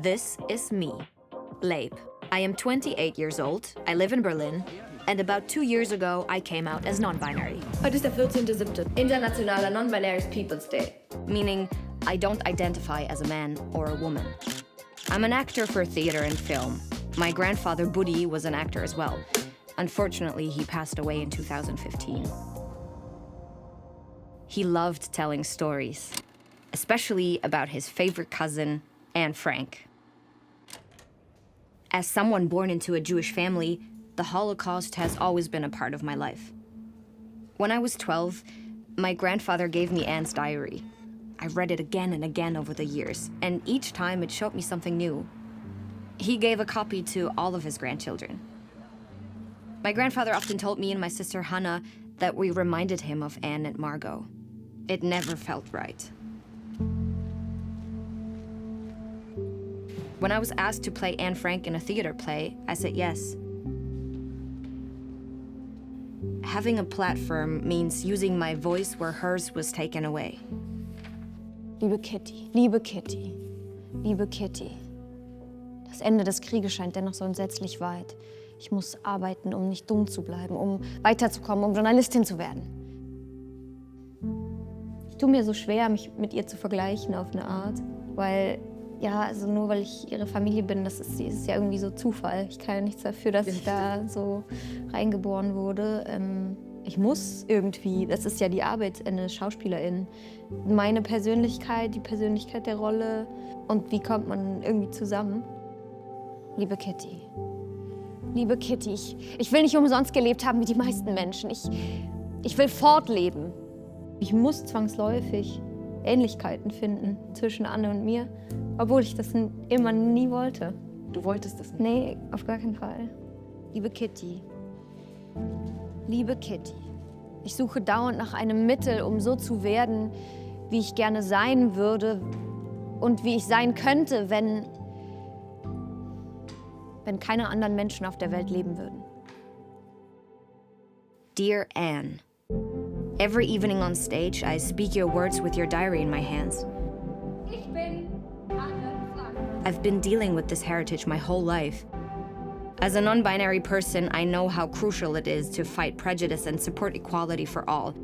This is me, Leib. I am 28 years old, I live in Berlin, and about 2 years ago I came out as non-binary. Heute ist der 14.07., Internationaler Non-Binary People's Day. Meaning I don't identify as a man or a woman. I'm an actor for theater and film. My grandfather Buddy was an actor as well. Unfortunately, he passed away in 2015. He loved telling stories, especially about his favorite cousin, Anne Frank. As someone born into a Jewish family, the Holocaust has always been a part of my life. When I was 12, my grandfather gave me Anne's diary. I read it again and again over the years, and each time it showed me something new. He gave a copy to all of his grandchildren. My grandfather often told me and my sister Hannah that we reminded him of Anne and Margot. It never felt right. When I was asked to play Anne Frank in a theater play, I said yes. Having a platform means using my voice where hers was taken away. Liebe Kitty, liebe Kitty, liebe Kitty. Das Ende des Krieges scheint dennoch so entsetzlich weit. Ich muss arbeiten, um nicht dumm zu bleiben, um weiterzukommen, um Journalistin zu werden. Ich tue mir so schwer, mich mit ihr zu vergleichen auf eine Art, weil, ja, also nur weil ich ihre Familie bin, das ist ja irgendwie so Zufall. Ich kann ja nichts dafür, dass ich da so reingeboren wurde. Ich muss irgendwie, das ist ja die Arbeit einer Schauspielerin, meine Persönlichkeit, die Persönlichkeit der Rolle und wie kommt man irgendwie zusammen. Liebe Kitty, ich will nicht umsonst gelebt haben wie die meisten Menschen. Ich will fortleben. Ich muss zwangsläufig Ähnlichkeiten finden zwischen Anne und mir, obwohl ich das immer nie wollte. Du wolltest das nicht? Nee, auf gar keinen Fall. Liebe Kitty, ich suche dauernd nach einem Mittel, um so zu werden, wie ich gerne sein würde und wie ich sein könnte, wenn keine anderen Menschen auf der Welt leben würden. Dear Anne, every evening on stage, I speak your words with your diary in my hands. Ich bin Anne Frank. I've been dealing with this heritage my whole life. As a non-binary person, I know how crucial it is to fight prejudice and support equality for all.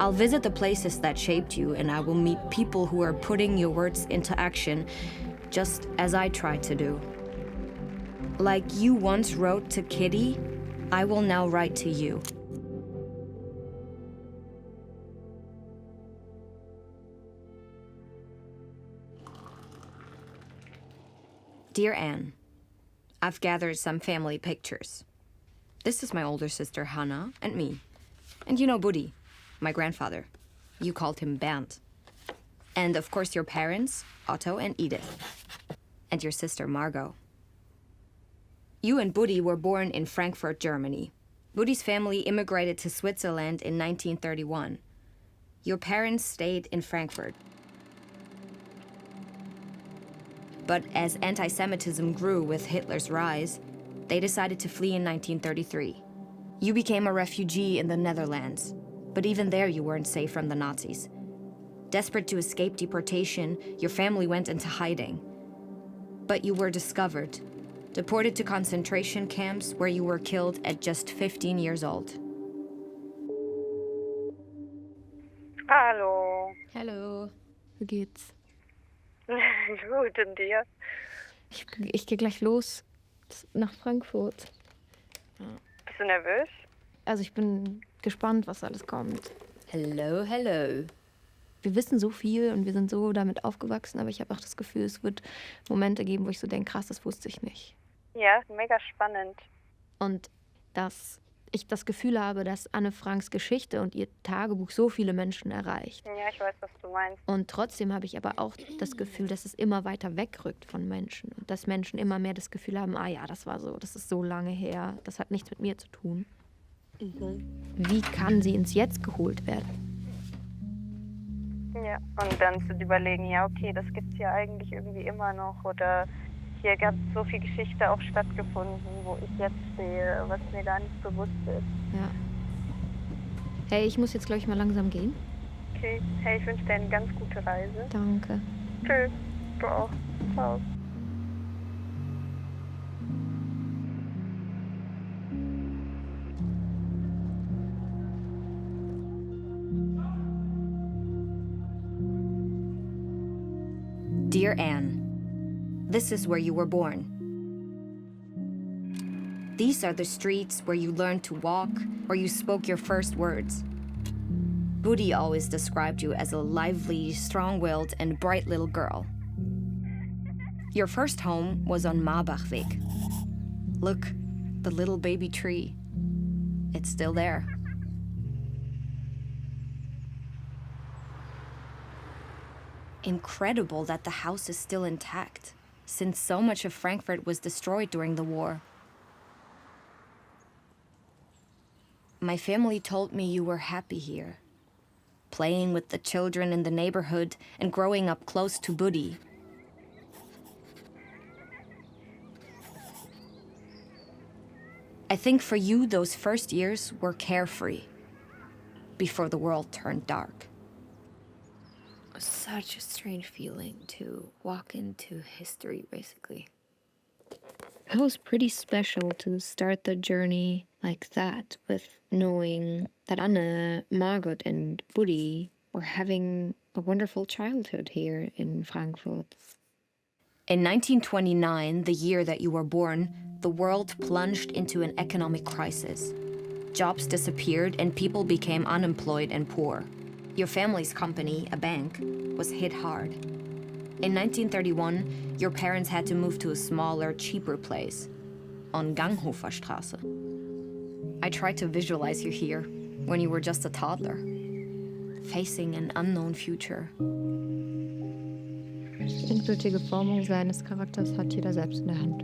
I'll visit the places that shaped you, and I will meet people who are putting your words into action, just as I tried to do. Like you once wrote to Kitty, I will now write to you. Dear Anne, I've gathered some family pictures. This is my older sister Hannah and me. And you know Buddy, my grandfather. You called him Bernd. And of course your parents, Otto and Edith. And your sister Margot. You and Buddy were born in Frankfurt, Germany. Buddy's family immigrated to Switzerland in 1931. Your parents stayed in Frankfurt. But as anti-Semitism grew with Hitler's rise, they decided to flee in 1933. You became a refugee in the Netherlands, but even there you weren't safe from the Nazis. Desperate to escape deportation, your family went into hiding. But you were discovered, deported to concentration camps where you were killed at just 15 years old. Hallo. Hallo, wie geht's? Gut, und dir? Ich gehe gleich los nach Frankfurt. Bist du nervös? Also ich bin gespannt, was alles kommt. Hello, hello. Wir wissen so viel und wir sind so damit aufgewachsen, aber ich habe auch das Gefühl, es wird Momente geben, wo ich so denke, krass, das wusste ich nicht. Ja, mega spannend. Und dass ich das Gefühl habe, dass Anne Franks Geschichte und ihr Tagebuch so viele Menschen erreicht. Ja, ich weiß, was du meinst. Und trotzdem habe ich aber auch das Gefühl, dass es immer weiter wegrückt von Menschen. Und dass Menschen immer mehr das Gefühl haben, ah ja, das war so, das ist so lange her, das hat nichts mit mir zu tun. Wie kann sie ins Jetzt geholt werden? Ja, und dann zu überlegen, ja okay, das gibt's ja eigentlich irgendwie immer noch. Oder hier gab es so viel Geschichte auch stattgefunden, wo ich jetzt stehe, was mir gar nicht bewusst ist. Ja. Hey, ich muss jetzt, glaube ich, mal langsam gehen. Okay, hey, ich wünsche dir eine ganz gute Reise. Danke. Tschüss. Du auch. Ciao. Dear Anne, this is where you were born. These are the streets where you learned to walk, where you spoke your first words. Budi always described you as a lively, strong-willed, and bright little girl. Your first home was on Marbachweg. Look, the little baby tree. It's still there. Incredible that the house is still intact, since so much of Frankfurt was destroyed during the war. My family told me you were happy here, playing with the children in the neighborhood and growing up close to Budi. I think for you, those first years were carefree, before the world turned dark. Such a strange feeling to walk into history, basically. It was pretty special to start the journey like that, with knowing that Anne, Margot, and Budi were having a wonderful childhood here in Frankfurt. In 1929, the year that you were born, the world plunged into an economic crisis. Jobs disappeared and people became unemployed and poor. Your family's company, a bank, was hit hard. In 1931, your parents had to move to a smaller, cheaper place, on Ganghoferstraße. I tried to visualize you here, when you were just a toddler, facing an unknown future. Die endgültige Formung seines Charakters hat jeder selbst in der Hand.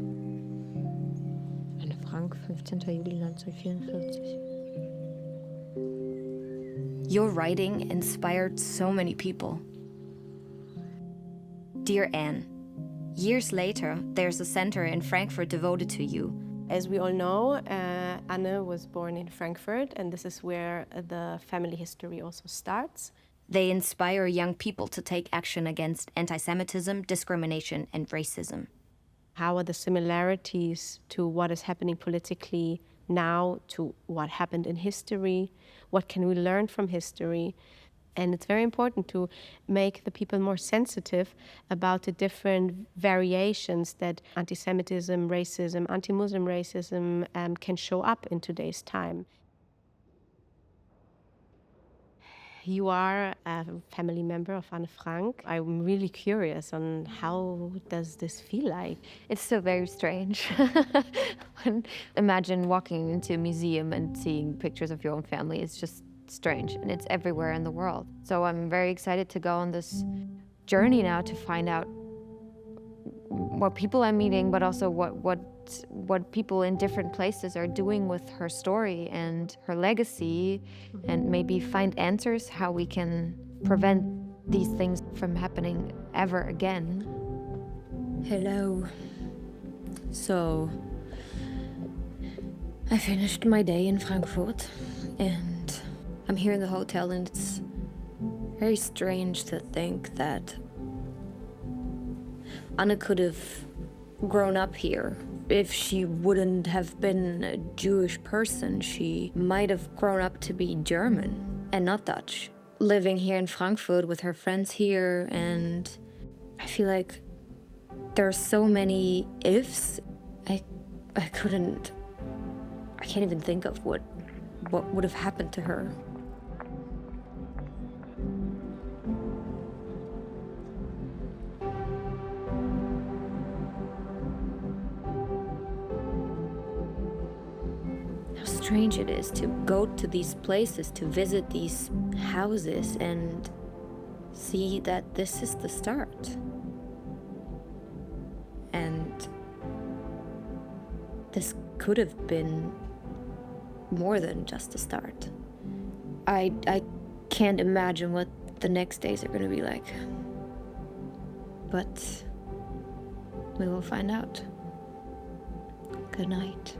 Anne Frank, 15. Juli 1944. Your writing inspired so many people. Dear Anne, years later, there's a center in Frankfurt devoted to you. As we all know, Anne was born in Frankfurt, and this is where the family history also starts. They inspire young people to take action against anti-Semitism, discrimination, and racism. How are the similarities to what is happening politically now to what happened in history? What can we learn from history? And it's very important to make the people more sensitive about the different variations that anti-Semitism, racism, anti-Muslim racism can show up in today's time. You are a family member of Anne Frank. I'm really curious on how does this feel like? It's still very strange. Imagine walking into a museum and seeing pictures of your own family. It's just strange, and it's everywhere in the world. So I'm very excited to go on this journey now to find out what people I'm meeting, but also what people in different places are doing with her story and her legacy, and maybe find answers how we can prevent these things from happening ever again. Hello. So, I finished my day in Frankfurt, and I'm here in the hotel, and it's very strange to think that Anne could have grown up here. If she wouldn't have been a Jewish person, she might have grown up to be German and not Dutch. Living here in Frankfurt with her friends here, and I feel like there are so many ifs. I can't even think of what would have happened to her. Strange it is to go to these places, to visit these houses and see that this is the start. And this could have been more than just a start. I can't imagine what the next days are going to be like. But we will find out. Good night.